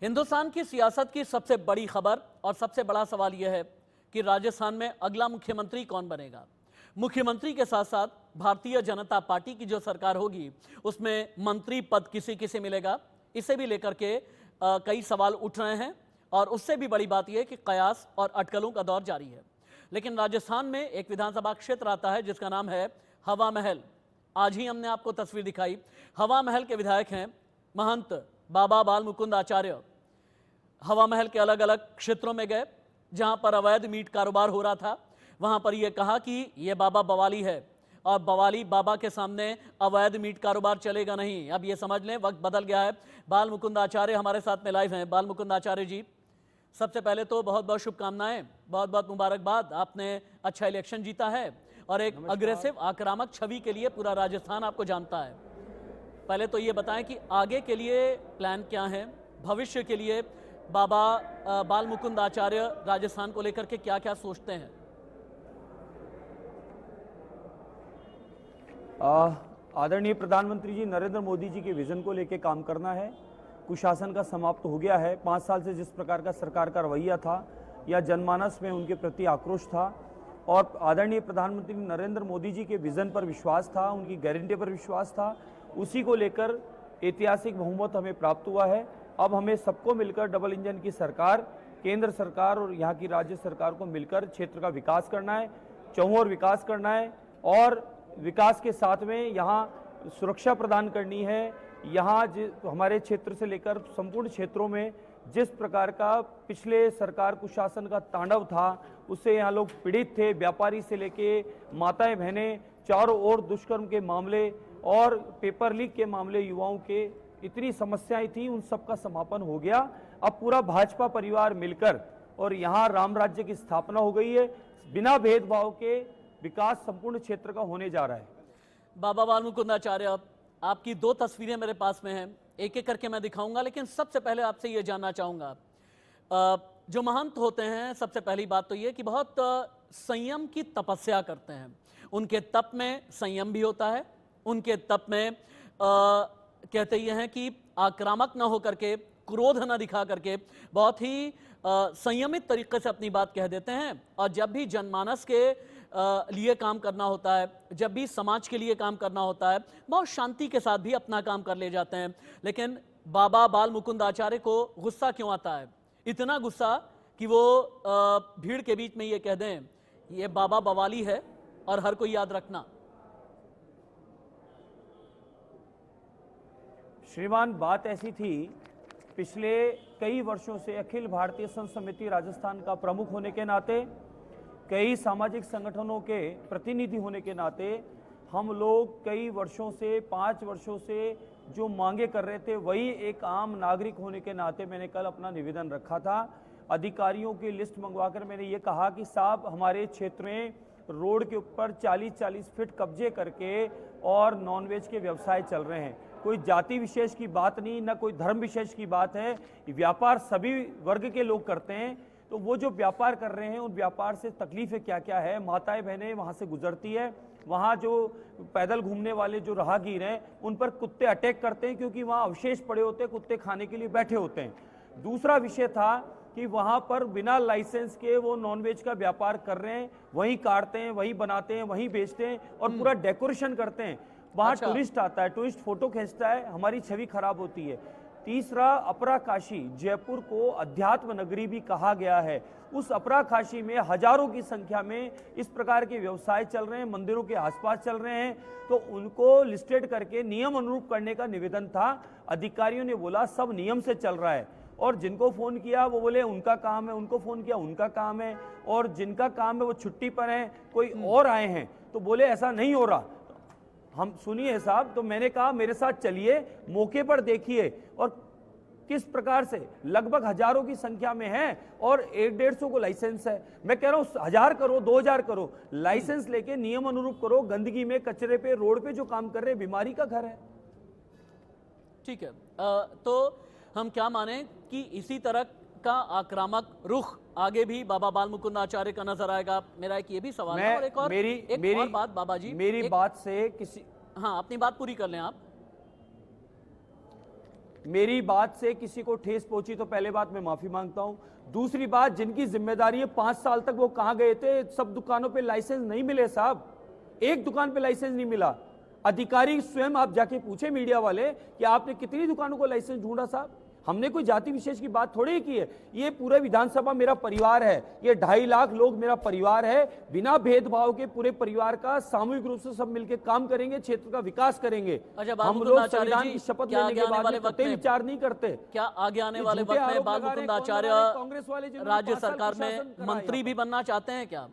हिंदुस्तान की सियासत की सबसे बड़ी खबर और सबसे बड़ा सवाल यह है कि राजस्थान में अगला मुख्यमंत्री कौन बनेगा। मुख्यमंत्री के साथ साथ भारतीय जनता पार्टी की जो सरकार होगी उसमें मंत्री पद किसी किसे मिलेगा, इसे भी लेकर के कई सवाल उठ रहे हैं। और उससे भी बड़ी बात यह कि कयास और अटकलों का दौर जारी है। लेकिन राजस्थान में एक विधानसभा क्षेत्र आता है जिसका नाम है हवा महल। आज ही हमने आपको तस्वीर दिखाई। हवा महल के विधायक हैं महंत बाबा बाल मुकुंद आचार्य। हवा महल के अलग अलग क्षेत्रों में गए जहां पर अवैध मीट कारोबार हो रहा था। वहां पर यह कहा कि यह बाबा बवाली है और बवाली बाबा के सामने अवैध मीट कारोबार चलेगा नहीं। अब यह समझ लें वक्त बदल गया है। बाल मुकुंद आचार्य हमारे साथ में लाइव हैं। बाल मुकुंद आचार्य जी, सबसे पहले तो बहुत बहुत शुभकामनाएं, बहुत बहुत मुबारकबाद। आपने अच्छा इलेक्शन जीता है और एक अग्रेसिव आक्रामक छवि के लिए पूरा राजस्थान आपको जानता है। पहले तो ये बताएं कि आगे के लिए प्लान क्या है, भविष्य के लिए बाबा बाल मुकुंद आचार्य राजस्थान को लेकर के क्या क्या सोचते हैं। आदरणीय प्रधानमंत्री जी नरेंद्र मोदी जी के विजन को लेकर काम करना है। कुशासन का समाप्त हो गया है। 5 साल से जिस प्रकार का सरकार का रवैया था या जनमानस में उनके प्रति आक्रोश था और आदरणीय प्रधानमंत्री नरेंद्र मोदी जी के विजन पर विश्वास था, उनकी गारंटी पर विश्वास था, उसी को लेकर ऐतिहासिक बहुमत हमें प्राप्त हुआ है। अब हमें सबको मिलकर डबल इंजन की सरकार, केंद्र सरकार और यहाँ की राज्य सरकार को मिलकर क्षेत्र का विकास करना है, चहुंओर विकास करना है और विकास के साथ में यहाँ सुरक्षा प्रदान करनी है। यहाँ हमारे क्षेत्र से लेकर संपूर्ण क्षेत्रों में जिस प्रकार का पिछले सरकार कुशासन का तांडव था उससे यहाँ लोग पीड़ित थे, व्यापारी से लेके माताएं बहनें, चारों ओर दुष्कर्म के मामले और पेपर लीक के मामले, युवाओं के इतनी समस्याएं थी, उन सब का समापन हो गया। अब पूरा भाजपा परिवार मिलकर और यहाँ राम राज्य की स्थापना हो गई है। बिना भेदभाव के विकास संपूर्ण क्षेत्र का होने जा रहा है। बाबा बाल मुकुंद आचार्य, आपकी 2 तस्वीरें मेरे पास में हैं, एक एक करके मैं दिखाऊंगा। लेकिन सबसे पहले आपसे ये जानना चाहूंगा, जो महंत होते हैं सबसे पहली बात तो ये कि बहुत संयम की तपस्या करते हैं। उनके तप में संयम भी होता है। उनके तप में कहते ये हैं कि आक्रामक ना होकर के, क्रोध ना दिखा करके बहुत ही संयमित तरीके से अपनी बात कह देते हैं। और जब भी जनमानस के लिए काम करना होता है, जब भी समाज के लिए काम करना होता है, बहुत शांति के साथ भी अपना काम कर ले जाते हैं। लेकिन बाबा बाल मुकुंद आचार्य को गुस्सा क्यों आता है? इतना गुस्सा कि वो भीड़ के बीच में ये कह दें ये बाबा बवाली है और हर कोई याद रखना। श्रीमान, बात ऐसी थी, पिछले कई वर्षों से अखिल भारतीय संत समिति राजस्थान का प्रमुख होने के नाते, कई सामाजिक संगठनों के प्रतिनिधि होने के नाते हम लोग कई वर्षों से, 5 वर्षों से जो मांगे कर रहे थे, वही एक आम नागरिक होने के नाते मैंने कल अपना निवेदन रखा था। अधिकारियों की लिस्ट मंगवाकर मैंने ये कहा कि साहब, हमारे क्षेत्र में रोड के ऊपर 40-40 फीट कब्जे करके और नॉनवेज के व्यवसाय चल रहे हैं। कोई जाति विशेष की बात नहीं, ना कोई धर्म विशेष की बात है, व्यापार सभी वर्ग के लोग करते हैं। तो वो जो व्यापार कर रहे हैं उन व्यापार से तकलीफें क्या क्या है, माताएं बहनें वहाँ से गुजरती है, वहाँ जो पैदल घूमने वाले जो राहगीर हैं उन पर कुत्ते अटैक करते हैं क्योंकि वहाँ अवशेष पड़े होते हैं, कुत्ते खाने के लिए बैठे होते हैं। दूसरा विषय था कि वहाँ पर बिना लाइसेंस के वो नॉनवेज का व्यापार कर रहे हैं, वहीं काटते हैं, वहीं बनाते हैं, वहीं बेचते हैं और पूरा डेकोरेशन करते हैं। वहाँ टूरिस्ट आता है, टूरिस्ट फोटो खींचता है, हमारी छवि खराब होती है। तीसरा, अपरा काशी, जयपुर को अध्यात्म नगरी भी कहा गया है। उस अपरा काशी में हजारों की संख्या में इस प्रकार के व्यवसाय चल रहे हैं, मंदिरों के आसपास चल रहे हैं। तो उनको लिस्टेड करके नियम अनुरूप करने का निवेदन था। अधिकारियों ने बोला सब नियम से चल रहा है और जिनको फोन किया वो बोले उनका काम है, उनको फोन किया उनका काम है, और जिनका काम है वो छुट्टी पर हैं, कोई और आए हैं तो बोले ऐसा नहीं हो रहा। हम सुनिए साहब, तो मैंने कहा मेरे साथ चलिए, मौके पर देखिए और किस प्रकार से लगभग हजारों की संख्या में है और 150 को लाइसेंस है। मैं कह रहा हूं 1000 करो, 2000 करो, लाइसेंस लेके नियम अनुरूप करो। गंदगी में, कचरे पे, रोड पे जो काम कर रहे हैं, बीमारी का घर है। ठीक है, तो हम क्या माने कि इसी तरह का आक्रामक रुख आगे भी बाबा बाल मुकुंद आचार्य का नजर आएगा? मेरा एक ये भी सवाल है। और एक और बात बाबा जी, मेरी बात से किसी, हाँ, अपनी बात पूरी कर लें आप। मेरी बात से किसी को ठेस पहुंची तो पहले बात मैं माफी मांगता हूं। दूसरी बात, जिनकी जिम्मेदारी है 5 साल तक वो कहां गए थे? सब दुकानों पे लाइसेंस नहीं मिले साहब, एक दुकान पे लाइसेंस नहीं मिला। अधिकारी स्वयं आप जाके पूछे मीडिया वाले कि आपने कितनी दुकानों को लाइसेंस ढूंढा साहब। हमने कोई जाति विशेष की बात थोड़ी की है। ये पूरे विधानसभा मेरा परिवार है, ये 2.5 लाख लोग मेरा परिवार है। बिना भेदभाव के पूरे परिवार का सामूहिक रूप से सब मिलकर काम करेंगे, क्षेत्र का विकास करेंगे। हम लोग संविधान की शपथ लेने के बाद में कतई विचार नहीं करते। क्या आगे आने वाले वक्त में बाल मुकुंद आचार्य राज्य सरकार में मंत्री भी बनना चाहते हैं क्या?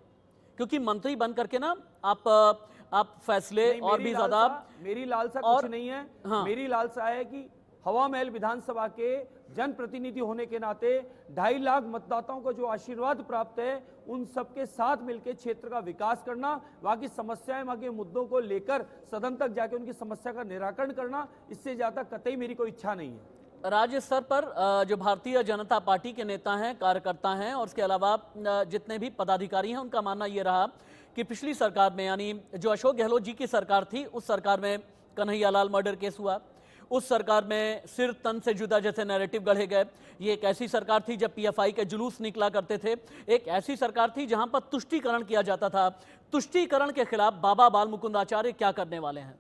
क्योंकि मंत्री बन करके ना आप फैसले और भी ज्यादा। मेरी लालसा कुछ नहीं है। हाँ। मेरी लालसा है कि हवा महल विधानसभा के जनप्रतिनिधि होने के नाते 2.5 लाख मतदाताओं को जो आशीर्वाद प्राप्त है, उन सबके साथ मिलकर क्षेत्र का विकास करना, वहां की समस्याएं, वहां के मुद्दों को लेकर सदन तक जाके उनकी समस्या का निराकरण करना, इससे ज्यादा कतई मेरी कोई इच्छा नहीं है। राज्य स्तर पर जो भारतीय जनता पार्टी के नेता हैं, कार्यकर्ता हैं और उसके अलावा जितने भी पदाधिकारी हैं, उनका मानना यह रहा कि पिछली सरकार में, यानी जो अशोक गहलोत जी की सरकार थी, उस सरकार में कन्हैयालाल मर्डर केस हुआ, उस सरकार में सिर तन से जुदा जैसे नैरेटिव गढ़े गए। ये एक ऐसी सरकार थी जब पीएफआई के जुलूस निकला करते थे। एक ऐसी सरकार थी जहां पर तुष्टीकरण किया जाता था। तुष्टीकरण के खिलाफ बाबा बाल मुकुंद आचार्य क्या करने वाले हैं?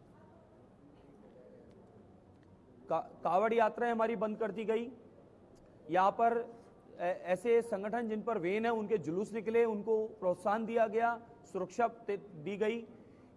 कावड़ यात्राएं हमारी बंद कर दी गई। यहाँ पर ऐसे संगठन जिन पर वेन है उनके जुलूस निकले, उनको प्रोत्साहन दिया गया, सुरक्षा दी गई।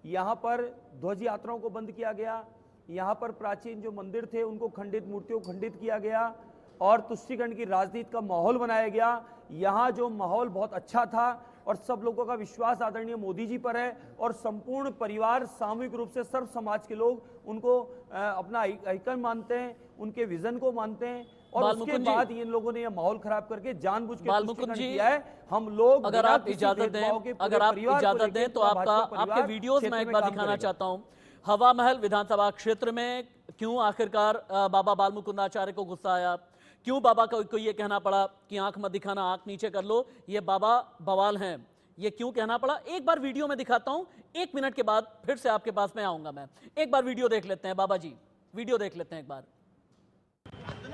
यहाँ पर ध्वज यात्राओं को बंद किया गया। यहाँ पर प्राचीन जो मंदिर थे उनको खंडित, मूर्तियों को खंडित किया गया और तुष्टीकरण की राजनीति का माहौल बनाया गया। यहाँ जो माहौल बहुत अच्छा था और सब लोगों का विश्वास आदरणीय मोदी जी पर है और संपूर्ण परिवार सामूहिक रूप से सर्व समाज के लोग उनको अपना आइकन मानते हैं, उनके विजन को मानते हैं। और उसके बाद इन लोगों ने यह माहौल खराब करके जानबूझ के तुष्टीकरण किया है। हम लोग अगर आप इजाजत दें तो आपके वीडियोस में एक बार दिखाना चाहता हूं। हवा महल विधानसभा क्षेत्र में क्यों आखिरकार बाबा बाल मुकुंद आचार्य को गुस्सा आया? क्यों बाबा को ये कहना पड़ा कि आंख मत दिखाना, आंख नीचे कर लो, ये बाबा बवाल हैं? ये क्यों कहना पड़ा? एक बार वीडियो में दिखाता हूं, 1 मिनट के बाद फिर से आपके पास में आऊंगा मैं। एक बार वीडियो देख लेते हैं बाबा जी, वीडियो देख लेते हैं एक बार।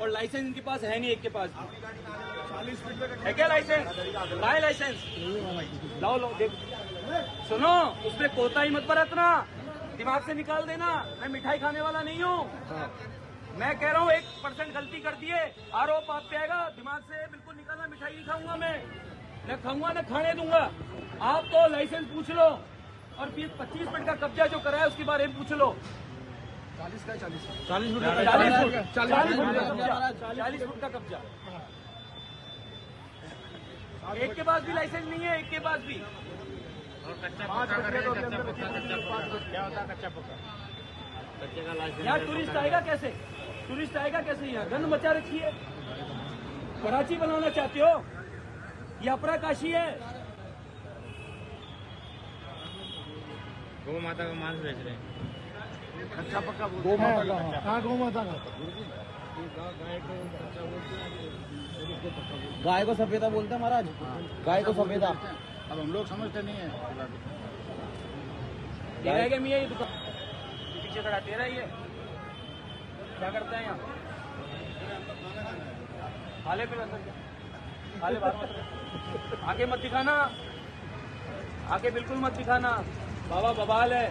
और लाइसेंस इनके पास है नहीं, एक के पास है क्या लाइसेंस? लाए लाइसेंस लाओ देख। सुनो, उसमें कोताही मत बरतना, दिमाग से निकाल देना। मैं मिठाई खाने वाला नहीं हूँ। मैं कह रहा हूँ 1% गलती कर दिए, आरोप आप पे आएगा। दिमाग से बिल्कुल निकालना। मिठाई नहीं खाऊंगा मैं, न खाऊंगा न खाने दूंगा। आप तो लाइसेंस पूछ लो और 25 फुट का कब्जा जो कराया उसके बारे में पूछ लो। 40 फुट का कब्जा। एक के पास भी लाइसेंस नहीं है, एक के पास भी। यहाँ टूरिस्ट आएगा कैसे? टूरिस्ट आएगा कैसे? यहाँ गंद मचा रखी है। कराची बनाना चाहते हो? ये अपरा काशी है। गौ माता का मांस बेच रहे हैं। कच्चा पक्का गौ माता का। कहाँ गौ माता का? गाय को सफेदा बोलते हैं महाराज, गाय को सफेदा। अब हम लोग समझते नहीं है। तेरा है क्या मियाँ ये दुकान? पीछे खड़ा तेरा ही है? क्या करता है यहाँ? हाले पे हाले बात आगे मत दिखाना, आगे बिल्कुल मत दिखाना। बाबा बवाल है।